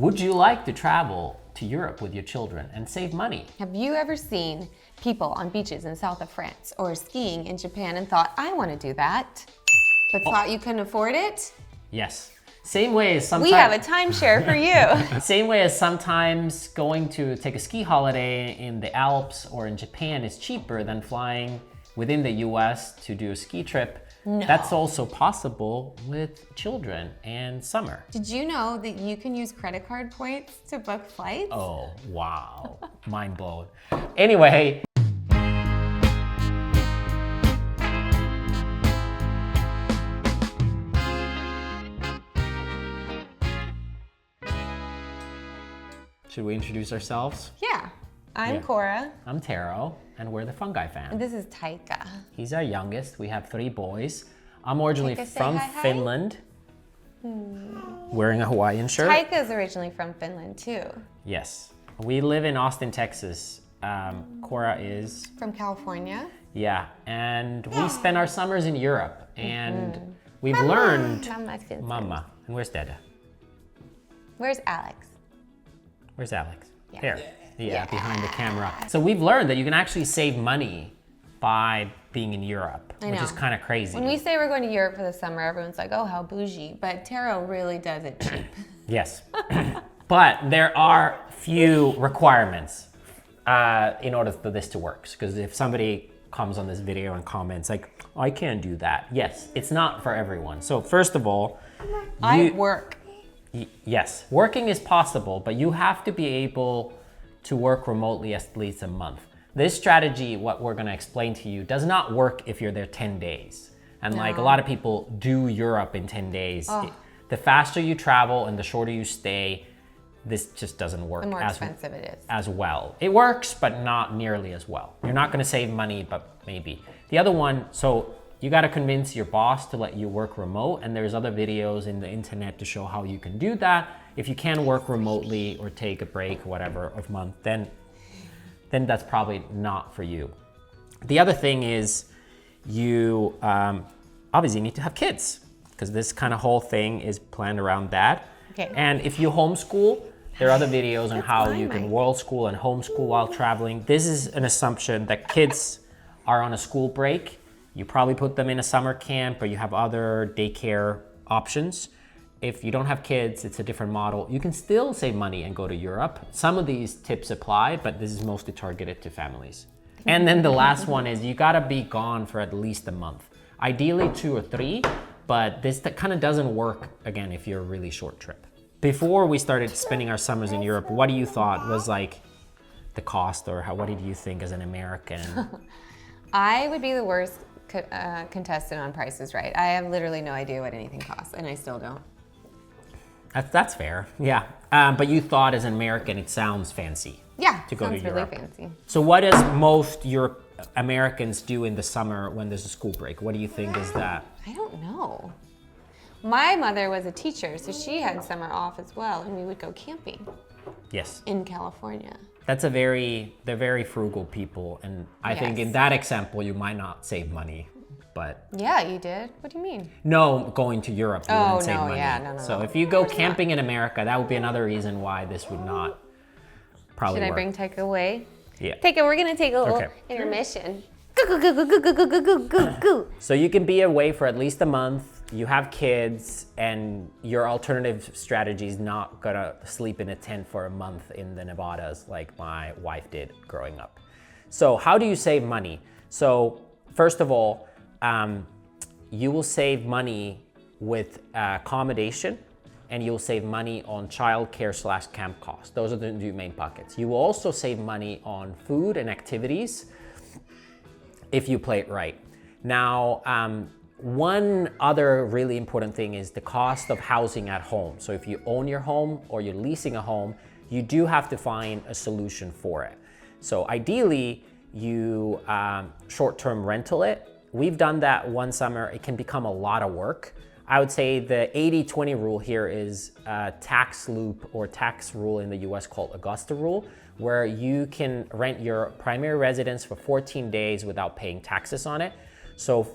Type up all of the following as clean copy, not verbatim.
Would you like to travel to Europe with your children and save money? Have you ever seen people on beaches in south of France or skiing in Japan and thought, I want to do that, but thought you couldn't afford it? Yes. Same way as sometimes... We have a timeshare for you. Same way as sometimes going to take a ski holiday in the Alps or in Japan is cheaper than flying within the US to do a ski trip. No. That's also possible with children and summer. Did you know that you can use credit card points to book flights? Oh, wow. Mind blown. Anyway. Should we introduce ourselves? Yeah. I'm Cora. I'm Taro, and we're the Fungi Fam. And this is Taika. He's our youngest. We have 3 boys. I'm originally Taika, say from hi. Finland, wearing a Hawaiian shirt. Taika is originally from Finland too. Yes. We live in Austin, Texas. Cora is... From California. Yeah, and we spend our summers in Europe, and we've learned... Mama. And where's Dada? Where's Alex? Where's Alex? Yeah. There. Yeah, behind the camera. So we've learned that you can actually save money by being in Europe, which is kind of crazy. When we say we're going to Europe for the summer, everyone's like, oh, how bougie. But Taro really does it cheap. Yes. But there are few requirements in order for this to work. Because if somebody comes on this video and comments like, oh, I can't do that. Yes, it's not for everyone. So first of all, I work. Yes, working is possible, but you have to be able to work remotely at least a month. This strategy, what we're gonna explain to you, does not work if you're there 10 days. And like a lot of people do Europe in 10 days. The faster you travel and the shorter you stay, this just doesn't work The more expensive it is. as well. It works, but not nearly as well. You're not gonna save money, but maybe. The other one, so you gotta convince your boss to let you work remote, and there's other videos in the internet to show how you can do that. If you can work remotely or take a break, whatever, of a month, then that's probably not for you. The other thing is you obviously need to have kids, because this kind of whole thing is planned around that. Okay. And if you homeschool, there are other videos on how you can world school and homeschool while traveling. This is an assumption that kids are on a school break. You probably put them in a summer camp, or you have other daycare options. If you don't have kids, it's a different model. You can still save money and go to Europe. Some of these tips apply, but this is mostly targeted to families. And then the last one is you gotta be gone for at least a month. Ideally 2 or 3, but this kind of doesn't work, again, if you're a really short trip. Before we started spending our summers in Europe, what do you thought was like the cost, or what did you think as an American? I would be the worst contestant on Price is Right. I have literally no idea what anything costs, and I still don't. That's fair, yeah. But you thought as an American it sounds fancy. Yeah, to go to sounds really Europe. fancy. So what does most Americans do in the summer when there's a school break? What do you think is that? I don't know. My mother was a teacher, so she had summer off as well, and we would go camping. Yes. In California. They're very frugal people, and I think in that example you might not save money, but... Yeah, you did. What do you mean? No, going to Europe you wouldn't save money. No. So if you go camping in America, that would be another reason why this would not probably work. Should I bring Taika away? Yeah. Taika, we're gonna take a little intermission. So you can be away for at least a month, you have kids, and your alternative strategy is not gonna sleep in a tent for a month in the Nevadas like my wife did growing up. So how do you save money? So first of all, you will save money with accommodation, and you'll save money on childcare / camp costs. Those are the 2 main buckets. You will also save money on food and activities if you play it right. Now, one other really important thing is the cost of housing at home. So if you own your home or you're leasing a home, you do have to find a solution for it. So ideally, you short-term rental it. We've done that one summer. It can become a lot of work. I would say the 80-20 rule here is a tax loop or tax rule in the US called Augusta rule, where you can rent your primary residence for 14 days without paying taxes on it. So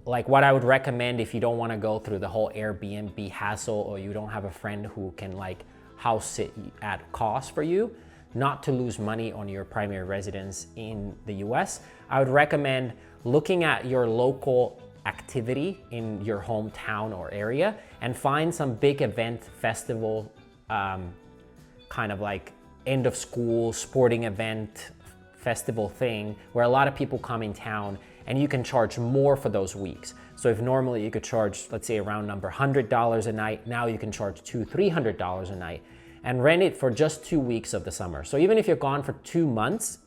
like what I would recommend if you don't want to go through the whole Airbnb hassle, or you don't have a friend who can like house sit at cost for you, not to lose money on your primary residence in the US, I would recommend looking at your local activity in your hometown or area and find some big event, festival, kind of like end of school sporting event, festival thing where a lot of people come in town, and you can charge more for those weeks. So if normally you could charge, let's say around number $100 a night, now you can charge $200-300 a night and rent it for just 2 weeks of the summer. So even if you're gone for 2 months,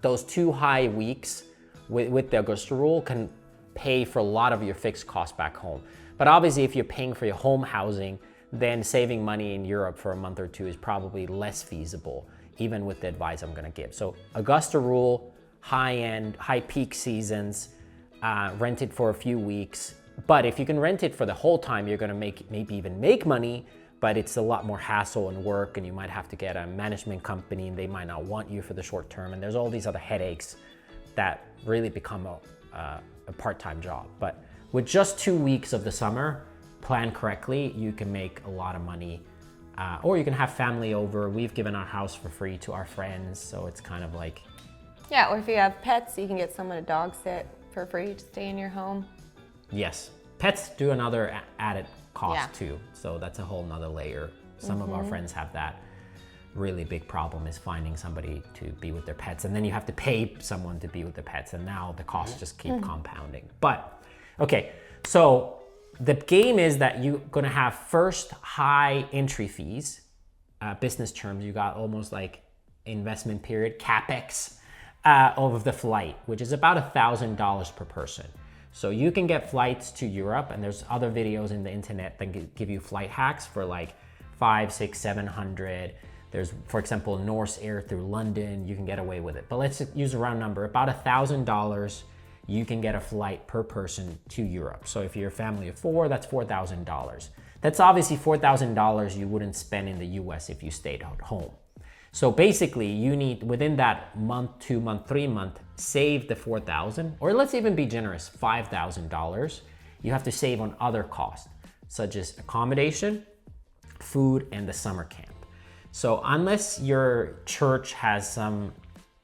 those 2 high weeks with the Augusta rule can pay for a lot of your fixed costs back home. But obviously if you're paying for your home housing, then saving money in Europe for a month or two is probably less feasible, even with the advice I'm gonna give. So Augusta rule, high-end, high peak seasons, rent it for a few weeks. But if you can rent it for the whole time, you're gonna maybe even make money, but it's a lot more hassle and work, and you might have to get a management company and they might not want you for the short term. And there's all these other headaches that really become a part-time job. But with just 2 weeks of the summer, plan correctly, you can make a lot of money. Or you can have family over. We've given our house for free to our friends, so it's kind of like... Yeah, or if you have pets, you can get someone to dog sit for free to stay in your home. Yes, pets do another added cost too, so that's a whole nother layer. Some of our friends have that really big problem, is finding somebody to be with their pets, and then you have to pay someone to be with the pets, and now the costs just keep compounding. But okay, so the game is that you're gonna have first high entry fees, business terms. You got almost like investment period, CapEx of the flight, which is about $1,000 per person. So you can get flights to Europe, and there's other videos in the internet that give you flight hacks for like 500, 600, 700. There's, for example, Norse Air through London, you can get away with it. But let's use a round number, about $1,000, you can get a flight per person to Europe. So if you're a family of 4, that's $4,000. That's obviously $4,000 you wouldn't spend in the US if you stayed at home. So basically you need, within that month, 2 month, 3 month, save the $4,000, or let's even be generous, $5,000. You have to save on other costs, such as accommodation, food, and the summer camp. So unless your church has some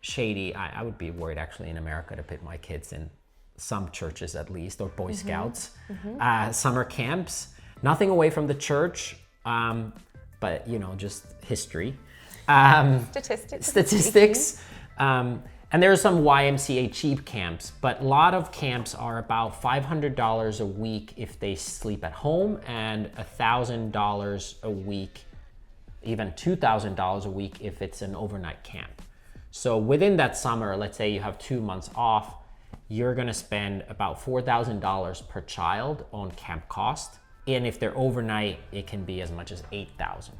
shady, I would be worried actually in America to put my kids in some churches at least, or Boy Scouts, summer camps. Nothing away from the church, but you know, just history. Statistics. And there are some YMCA cheap camps, but a lot of camps are about $500 a week if they sleep at home, and $1,000 a week, even $2,000 a week if it's an overnight camp. So within that summer, let's say you have 2 months off, you're gonna spend about $4,000 per child on camp cost. And if they're overnight, it can be as much as $8,000.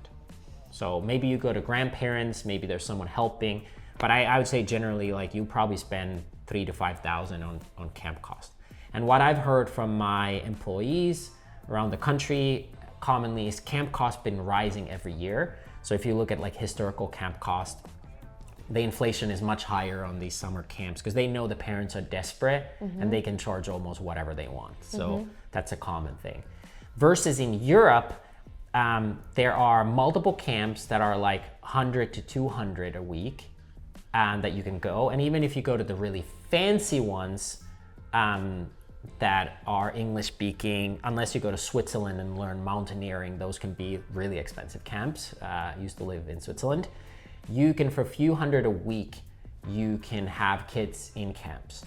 So maybe you go to grandparents, maybe there's someone helping, but I would say generally, like, you probably spend $3,000 to $5,000 on camp cost. And what I've heard from my employees around the country commonly is camp costs been rising every year. So if you look at like historical camp cost, the inflation is much higher on these summer camps because they know the parents are desperate and they can charge almost whatever they want. So that's a common thing. Versus in Europe, there are multiple camps that are like 100 to 200 a week that you can go. And even if you go to the really fancy ones that are English speaking, unless you go to Switzerland and learn mountaineering, those can be really expensive camps. I used to live in Switzerland. You can, for a few hundred a week, you can have kids in camps.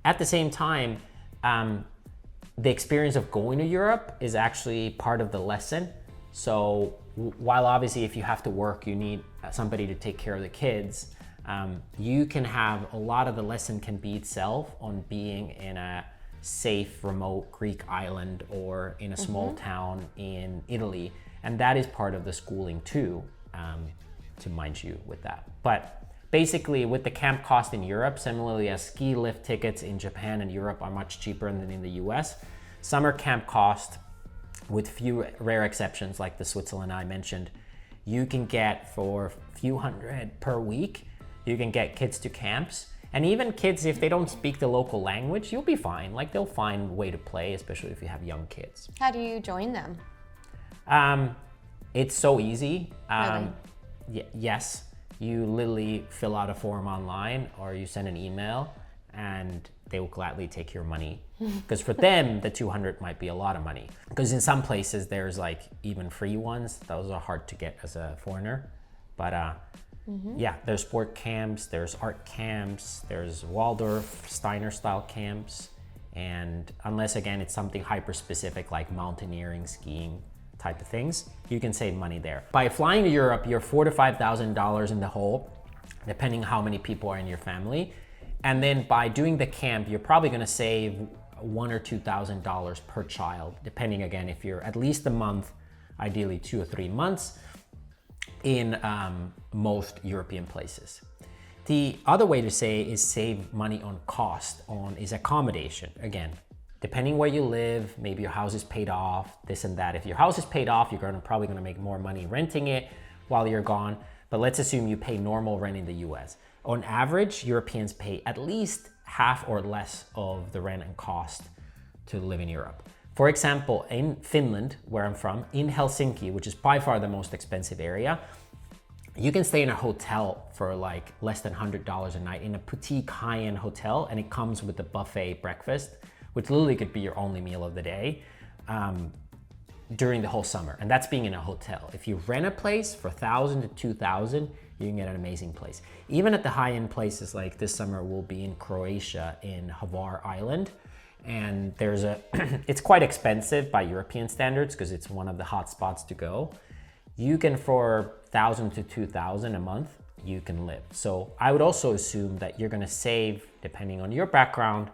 At the same time, the experience of going to Europe is actually part of the lesson. So while obviously if you have to work, you need somebody to take care of the kids, you can have a lot of the lesson can be itself on being in a safe, remote Greek island or in a small town in Italy. And that is part of the schooling too, to mind you with that. But basically with the camp cost in Europe, similarly as ski lift tickets in Japan and Europe are much cheaper than in the US, summer camp cost, with few rare exceptions like the Switzerland I mentioned, you can get for a few hundred per week, you can get kids to camps. And even kids, if they don't speak the local language, you'll be fine. Like they'll find a way to play, especially if you have young kids. How do you join them? It's so easy. Really? Yes, you literally fill out a form online or you send an email and they will gladly take your money. Because for them, the 200 might be a lot of money. Because in some places, there's like even free ones. Those are hard to get as a foreigner. But yeah, there's sport camps, there's art camps, there's Waldorf, Steiner style camps. And unless, again, it's something hyper specific like mountaineering, skiing type of things, you can save money there. By flying to Europe, you're $4,000 to $5,000 in the hole, depending how many people are in your family. And then by doing the camp, you're probably gonna save $1,000 or $2,000 per child, depending, again, if you're at least a month, ideally 2 or 3 months in most European places. The other way to say is save money on cost is accommodation. Again, depending where you live, maybe your house is paid off, this and that. If your house is paid off, you're probably gonna make more money renting it while you're gone. But let's assume you pay normal rent in the US. On average, Europeans pay at least half or less of the rent and cost to live in Europe. For example, in Finland, where I'm from, in Helsinki, which is by far the most expensive area, you can stay in a hotel for like less than $100 a night in a boutique high-end hotel, and it comes with a buffet breakfast, which literally could be your only meal of the day during the whole summer. And that's being in a hotel. If you rent a place for $1,000 to $2,000, you can get an amazing place. Even at the high-end places, like this summer we'll be in Croatia in Hvar Island. And it's quite expensive by European standards because it's one of the hot spots to go. You can, for $1,000 to $2,000 a month, you can live. So I would also assume that you're gonna save, depending on your background,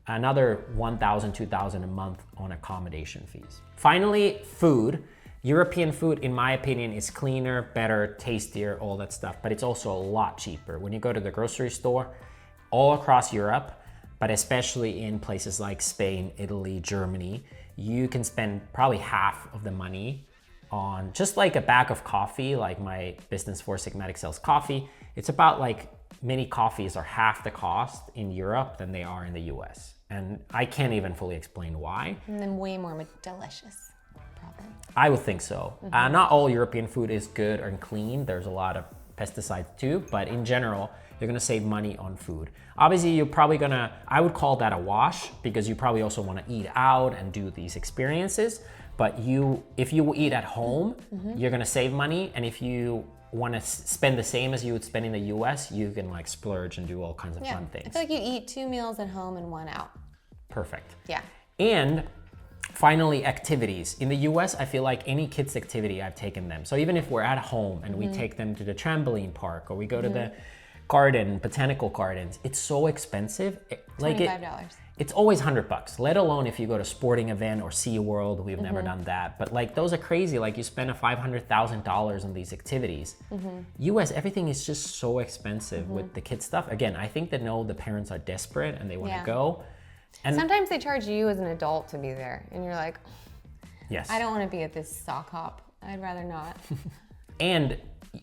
another $1,000, $2,000 a month on accommodation fees. Finally, food. European food, in my opinion, is cleaner, better, tastier, all that stuff, but it's also a lot cheaper. When you go to the grocery store, all across Europe, but especially in places like Spain, Italy, Germany, you can spend probably half of the money on just like a bag of coffee, like my business Four Sigmatic sells coffee. It's about like many coffees are half the cost in Europe than they are in the US. And I can't even fully explain why. And then way more delicious, probably. I would think so. Not all European food is good and clean. There's a lot of pesticides too, but in general, you're gonna save money on food. Obviously, you're probably I would call that a wash because you probably also wanna eat out and do these experiences. But if you eat at home, you're gonna save money. And if you wanna spend the same as you would spend in the US, you can like splurge and do all kinds of fun things. I feel like you eat 2 meals at home and 1 out. Perfect. Yeah. And finally, activities. In the US, I feel like any kids activity, I've taken them. So even if we're at home and we take them to the trampoline park or we go to the garden, botanical gardens, it's so expensive. $25. It's always $100, let alone if you go to sporting event or SeaWorld. We've never done that. But like those are crazy. Like you spend $500,000 on these activities. US, everything is just so expensive with the kids stuff. Again, I think that the parents are desperate and they want to go. And sometimes they charge you as an adult to be there. And you're like, yes, I don't want to be at this sock hop. I'd rather not. And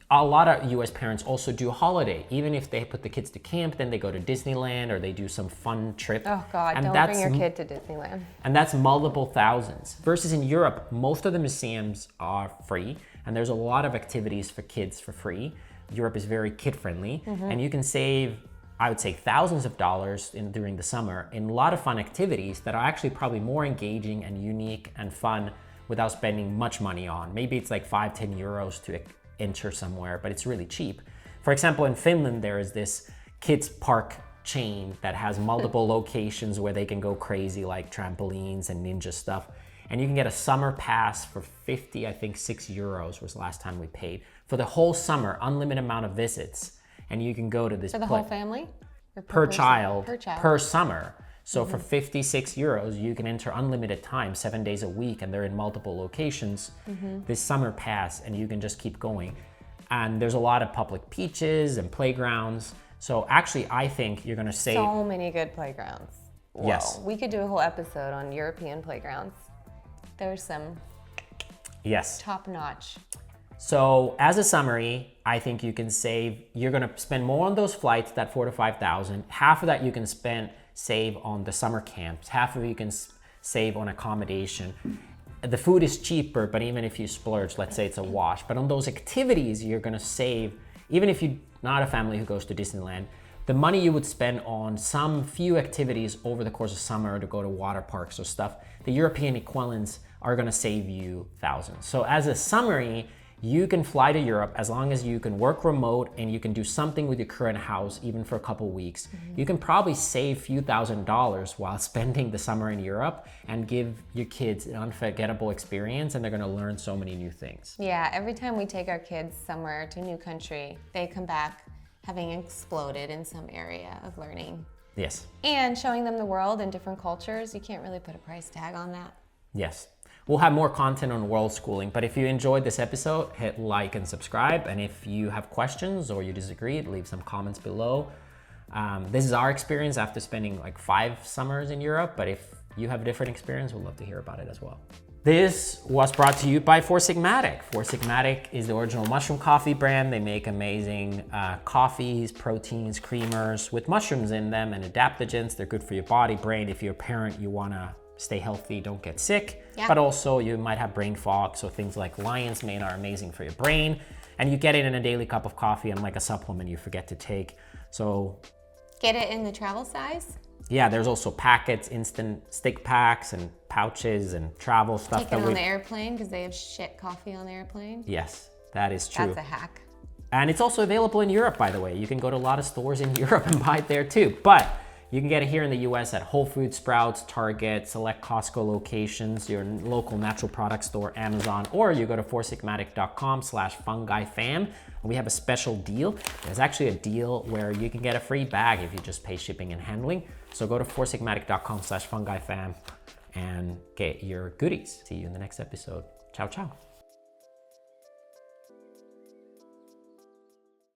a lot of US parents also do a holiday. Even if they put the kids to camp, then they go to Disneyland or they do some fun trip. Oh God, and don't bring your kid to Disneyland. And that's multiple thousands. Versus in Europe, most of the museums are free and there's a lot of activities for kids for free. Europe is very kid friendly and you can save, I would say, thousands of dollars during the summer in a lot of fun activities that are actually probably more engaging and unique and fun without spending much money on. Maybe it's like 5-10 euros to enter somewhere, but it's really cheap. For example, in Finland, there is this kids park chain that has multiple locations where they can go crazy, like trampolines and ninja stuff. And you can get a summer pass for 50, I think 6 euros was the last time we paid. For the whole summer, unlimited amount of visits. And you can go to this For the whole family? Or per child, per child, per summer. So for 56 euros, you can enter unlimited time, 7 days a week, and they're in multiple locations. This summer pass, and you can just keep going. And there's a lot of public beaches and playgrounds. So actually, I think you're gonna save. So many good playgrounds. Whoa. Yes. We could do a whole episode on European playgrounds. There's some top notch. So as a summary, I think you can you're gonna spend more on those flights, that 4,000 to 5,000. Half of that you can save on the summer camps. Half of it you can save on accommodation. the food is cheaper, but even if you splurge, let's say it's a wash, but on those activities, you're gonna save, even if you're not a family who goes to Disneyland, the money you would spend on some few activities over the course of summer to go to water parks or stuff, the European equivalents are gonna save you thousands. So as a summary, you can fly to Europe as long as you can work remote and you can do something with your current house, even for a couple weeks. You can probably save a few $1,000s while spending the summer in Europe and give your kids an unforgettable experience, and they're gonna learn so many new things. Yeah, every time we take our kids somewhere to a new country, they come back having exploded in some area of learning. Yes. And showing them the world and different cultures, you can't really put a price tag on that. Yes. We'll have more content on world schooling, but if you enjoyed this episode, hit like and subscribe. And if you have questions or you disagree, leave some comments below. This is our experience after spending like 5 summers in Europe, but if you have a different experience, we'd love to hear about it as well. This was brought to you by Four Sigmatic. Four Sigmatic is the original mushroom coffee brand. They make amazing coffees, proteins, creamers with mushrooms in them and adaptogens. They're good for your body, brain. If you're a parent, you wanna stay healthy, don't get sick, but also you might have brain fog, so things like lion's mane are amazing for your brain, and you get it in a daily cup of coffee, unlike a supplement you forget to take. So get it in the travel size? Yeah, there's also packets, instant stick packs and pouches and travel stuff. Take it on the airplane because they have shit coffee on the airplane? Yes, that is true. That's a hack. And it's also available in Europe, by the way. You can go to a lot of stores in Europe and buy it there too. But you can get it here in the US at Whole Foods, Sprouts, Target, select Costco locations, your local natural product store, Amazon, or you go to foursigmatic.com/fungifam. We have a special deal. There's actually a deal where you can get a free bag if you just pay shipping and handling. So go to foursigmatic.com/fungifam and get your goodies. See you in the next episode. Ciao, ciao.